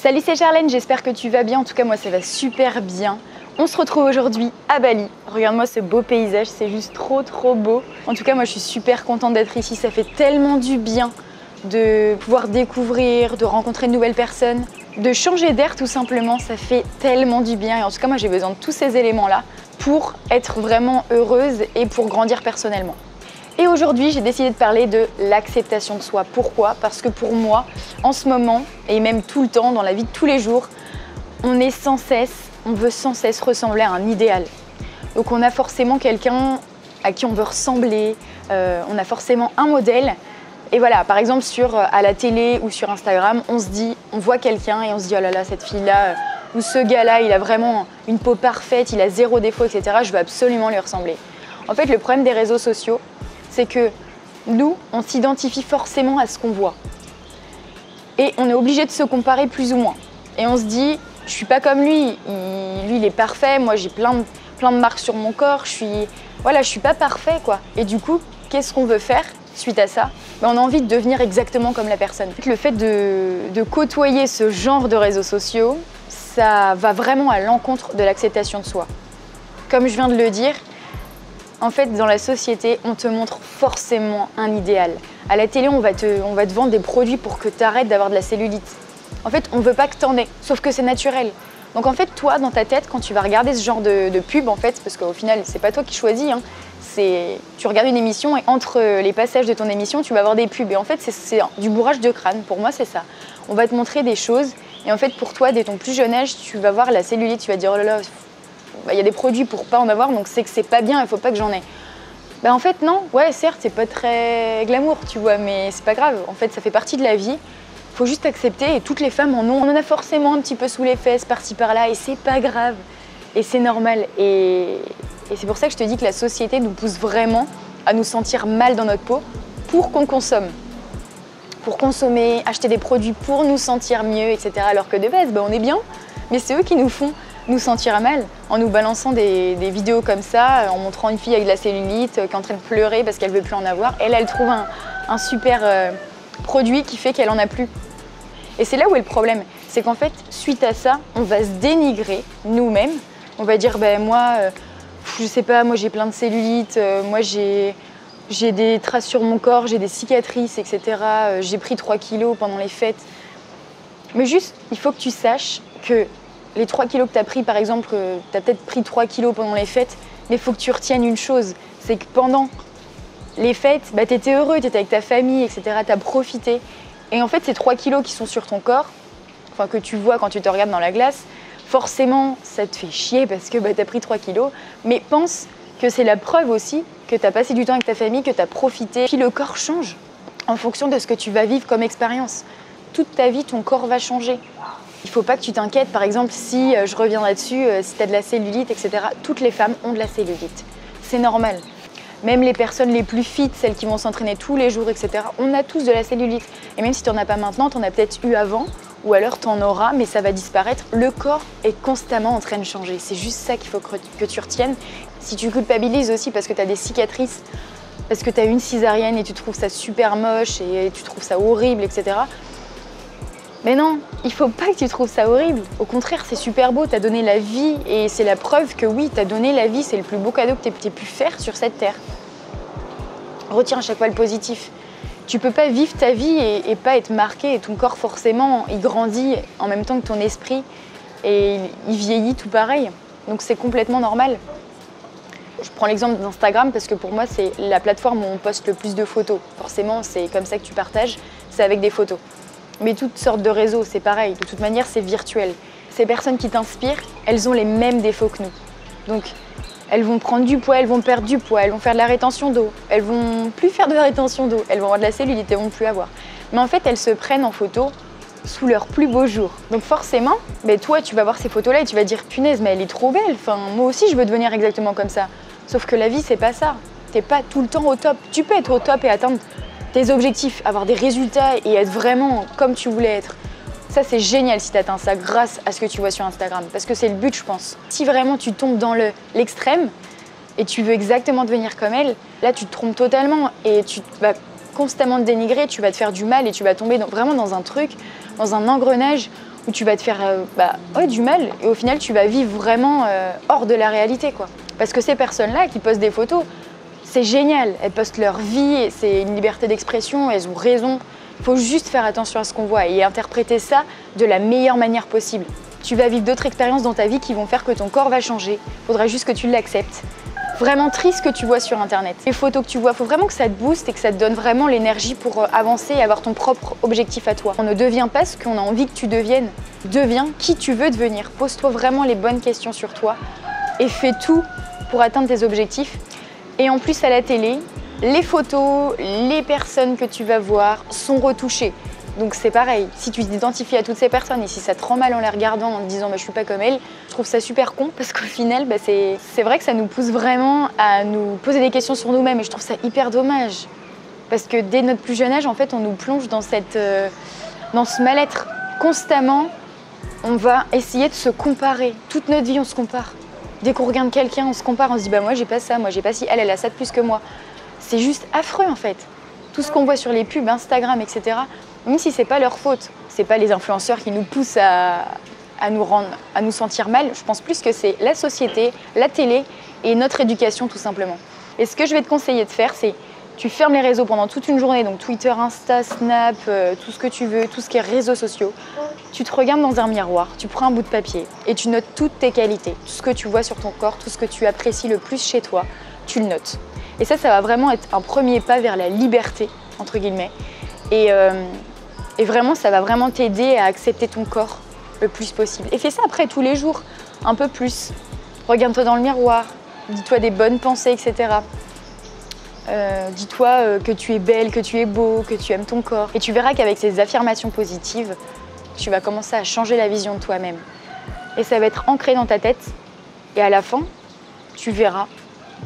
Salut, c'est Charlène, j'espère que tu vas bien. En tout cas, moi, ça va super bien. On se retrouve aujourd'hui à Bali. Regarde-moi ce beau paysage, c'est juste trop beau. En tout cas, moi, je suis super contente d'être ici. Ça fait tellement du bien de pouvoir découvrir, de rencontrer de nouvelles personnes, de changer d'air tout simplement. Ça fait tellement du bien. Et en tout cas, moi, j'ai besoin de tous ces éléments-là pour être vraiment heureuse et pour grandir personnellement. Et aujourd'hui, j'ai décidé de parler de l'acceptation de soi. Pourquoi? Parce que pour moi, en ce moment, et même tout le temps, dans la vie de tous les jours, on veut sans cesse ressembler à un idéal. Donc on a forcément quelqu'un à qui on veut ressembler, on a forcément un modèle. Et voilà, par exemple, à la télé ou sur Instagram, on voit quelqu'un et on se dit « Oh là là, cette fille-là, ou ce gars-là, il a vraiment une peau parfaite, il a zéro défaut, etc. Je veux absolument lui ressembler. » En fait, le problème des réseaux sociaux, c'est que nous, on s'identifie forcément à ce qu'on voit. Et on est obligé de se comparer plus ou moins. Et on se dit, je suis pas comme lui, lui il est parfait, moi j'ai plein de marques sur mon corps, je suis pas parfait quoi. Et du coup, qu'est-ce qu'on veut faire suite à ça? On a envie de devenir exactement comme la personne. Le fait de côtoyer ce genre de réseaux sociaux, ça va vraiment à l'encontre de l'acceptation de soi. Comme je viens de le dire, en fait, dans la société, on te montre forcément un idéal. À la télé, on va te vendre des produits pour que tu arrêtes d'avoir de la cellulite. En fait, on ne veut pas que tu en aies, sauf que c'est naturel. Donc en fait, toi, dans ta tête, quand tu vas regarder ce genre de pub, en fait, parce qu'au final, c'est pas toi qui choisis, hein, tu regardes une émission et entre les passages de ton émission, tu vas avoir des pubs. Et en fait, c'est du bourrage de crâne. Pour moi, c'est ça. On va te montrer des choses. Et en fait, pour toi, dès ton plus jeune âge, tu vas voir la cellulite, tu vas dire « Oh là là, il y a des produits pour pas en avoir, donc c'est que c'est pas bien, il faut pas que j'en ai. » En fait, non. Ouais, certes, c'est pas très glamour, tu vois, mais c'est pas grave. En fait, ça fait partie de la vie. Faut juste accepter et toutes les femmes en ont. On en a forcément un petit peu sous les fesses, par-ci, par-là, et c'est pas grave. Et c'est normal. Et c'est pour ça que je te dis que la société nous pousse vraiment à nous sentir mal dans notre peau pour qu'on consomme. Pour consommer, acheter des produits pour nous sentir mieux, etc. Alors que de base, on est bien, mais c'est eux qui nous font nous sentir mal en nous balançant des vidéos comme ça, en montrant une fille avec de la cellulite qui est en train de pleurer parce qu'elle veut plus en avoir. Elle trouve un super produit qui fait qu'elle en a plus. Et c'est là où est le problème, c'est qu'en fait, suite à ça, on va se dénigrer nous-mêmes. On va dire, moi, je sais pas, moi j'ai plein de cellulite, moi j'ai des traces sur mon corps, j'ai des cicatrices, etc. J'ai pris 3 kilos pendant les fêtes. Mais juste, il faut que tu saches que les 3 kilos que tu as pris, par exemple, tu as peut-être pris 3 kilos pendant les fêtes, mais il faut que tu retiennes une chose, c'est que pendant les fêtes, tu étais heureux, tu étais avec ta famille, etc. Tu as profité. Et en fait, ces 3 kilos qui sont sur ton corps, enfin que tu vois quand tu te regardes dans la glace, forcément, ça te fait chier parce que tu as pris 3 kilos. Mais pense que c'est la preuve aussi que tu as passé du temps avec ta famille, que tu as profité. Puis le corps change en fonction de ce que tu vas vivre comme expérience. Toute ta vie, ton corps va changer. Il ne faut pas que tu t'inquiètes, par exemple, si, je reviens là-dessus, si tu as de la cellulite, etc. Toutes les femmes ont de la cellulite. C'est normal. Même les personnes les plus fit, celles qui vont s'entraîner tous les jours, etc. On a tous de la cellulite. Et même si tu n'en as pas maintenant, tu en as peut-être eu avant, ou alors tu en auras, mais ça va disparaître. Le corps est constamment en train de changer. C'est juste ça qu'il faut que tu retiennes. Si tu culpabilises aussi parce que tu as des cicatrices, parce que tu as une césarienne et tu trouves ça super moche et tu trouves ça horrible, etc. Mais non, il ne faut pas que tu trouves ça horrible. Au contraire, c'est super beau, tu as donné la vie et c'est la preuve que oui, tu as donné la vie, c'est le plus beau cadeau que tu aies pu faire sur cette terre. Retiens à chaque fois le positif. Tu peux pas vivre ta vie et pas être marqué et ton corps forcément, il grandit en même temps que ton esprit et il vieillit tout pareil. Donc c'est complètement normal. Je prends l'exemple d'Instagram parce que pour moi, c'est la plateforme où on poste le plus de photos. Forcément, c'est comme ça que tu partages, c'est avec des photos. Mais toutes sortes de réseaux, c'est pareil. De toute manière, c'est virtuel. Ces personnes qui t'inspirent, elles ont les mêmes défauts que nous. Donc, elles vont prendre du poids, elles vont perdre du poids, elles vont faire de la rétention d'eau. Elles vont plus faire de la rétention d'eau. Elles vont avoir de la cellulite, elles vont plus avoir. Mais en fait, elles se prennent en photo sous leur plus beau jour. Donc forcément, toi, tu vas voir ces photos-là et tu vas dire « Punaise, mais elle est trop belle. Enfin, moi aussi, je veux devenir exactement comme ça. » Sauf que la vie, c'est pas ça. T'es pas tout le temps au top. Tu peux être au top et atteindre tes objectifs, avoir des résultats et être vraiment comme tu voulais être. Ça, c'est génial si tu atteins ça grâce à ce que tu vois sur Instagram. Parce que c'est le but, je pense. Si vraiment tu tombes dans l'extrême et tu veux exactement devenir comme elle, là, tu te trompes totalement et tu vas constamment te dénigrer, tu vas te faire du mal et tu vas tomber vraiment dans un truc, dans un engrenage où tu vas te faire du mal et au final tu vas vivre vraiment hors de la réalité quoi. Parce que ces personnes-là qui postent des photos, c'est génial, elles postent leur vie, c'est une liberté d'expression, elles ont raison. Il faut juste faire attention à ce qu'on voit et interpréter ça de la meilleure manière possible. Tu vas vivre d'autres expériences dans ta vie qui vont faire que ton corps va changer. Il faudra juste que tu l'acceptes. Vraiment triste ce que tu vois sur internet. Les photos que tu vois, il faut vraiment que ça te booste et que ça te donne vraiment l'énergie pour avancer et avoir ton propre objectif à toi. On ne devient pas ce qu'on a envie que tu deviennes. Deviens qui tu veux devenir. Pose-toi vraiment les bonnes questions sur toi et fais tout pour atteindre tes objectifs. Et en plus à la télé, les photos, les personnes que tu vas voir sont retouchées. Donc c'est pareil, si tu t'identifies à toutes ces personnes et si ça te rend mal en les regardant en te disant je suis pas comme elle, je trouve ça super con parce qu'au final c'est vrai que ça nous pousse vraiment à nous poser des questions sur nous-mêmes et je trouve ça hyper dommage. Parce que dès notre plus jeune âge, en fait, on nous plonge dans ce mal-être. Constamment, on va essayer de se comparer. Toute notre vie, on se compare. Dès qu'on regarde quelqu'un, on se compare, on se dit moi j'ai pas ça, moi j'ai pas ci, elle a ça de plus que moi. C'est juste affreux en fait. Tout ce qu'on voit sur les pubs, Instagram, etc., même si c'est pas leur faute, c'est pas les influenceurs qui nous poussent à nous sentir mal, je pense plus que c'est la société, la télé et notre éducation tout simplement. Et ce que je vais te conseiller de faire, c'est tu fermes les réseaux pendant toute une journée, donc Twitter, Insta, Snap, tout ce que tu veux, tout ce qui est réseaux sociaux. Tu te regardes dans un miroir, tu prends un bout de papier et tu notes toutes tes qualités, tout ce que tu vois sur ton corps, tout ce que tu apprécies le plus chez toi, tu le notes. Et ça va vraiment être un premier pas vers la liberté, entre guillemets. Et vraiment, ça va vraiment t'aider à accepter ton corps le plus possible. Et fais ça après tous les jours, un peu plus. Regarde-toi dans le miroir, dis-toi des bonnes pensées, etc. Dis-toi que tu es belle, que tu es beau, que tu aimes ton corps. Et tu verras qu'avec ces affirmations positives, tu vas commencer à changer la vision de toi-même. Et ça va être ancré dans ta tête. Et à la fin, tu verras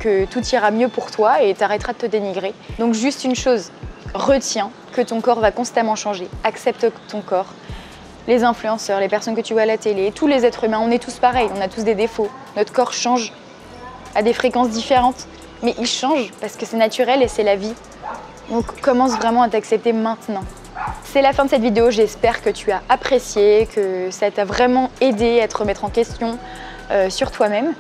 que tout ira mieux pour toi et tu arrêteras de te dénigrer. Donc juste une chose, retiens que ton corps va constamment changer. Accepte ton corps. Les influenceurs, les personnes que tu vois à la télé, tous les êtres humains, on est tous pareils, on a tous des défauts. Notre corps change à des fréquences différentes, mais il change parce que c'est naturel et c'est la vie. Donc commence vraiment à t'accepter maintenant. C'est la fin de cette vidéo, j'espère que tu as apprécié, que ça t'a vraiment aidé à te remettre en question sur toi-même.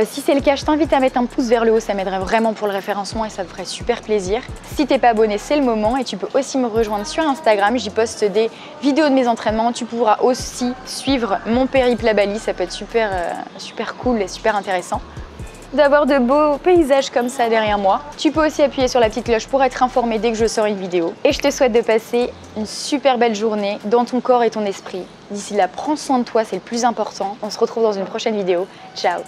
Si c'est le cas, je t'invite à mettre un pouce vers le haut, ça m'aiderait vraiment pour le référencement et ça me ferait super plaisir. Si t'es pas abonné, c'est le moment et tu peux aussi me rejoindre sur Instagram, j'y poste des vidéos de mes entraînements. Tu pourras aussi suivre mon périple à Bali, ça peut être super cool et super intéressant d'avoir de beaux paysages comme ça derrière moi. Tu peux aussi appuyer sur la petite cloche pour être informé dès que je sors une vidéo. Et je te souhaite de passer une super belle journée dans ton corps et ton esprit. D'ici là, prends soin de toi, c'est le plus important. On se retrouve dans une prochaine vidéo. Ciao!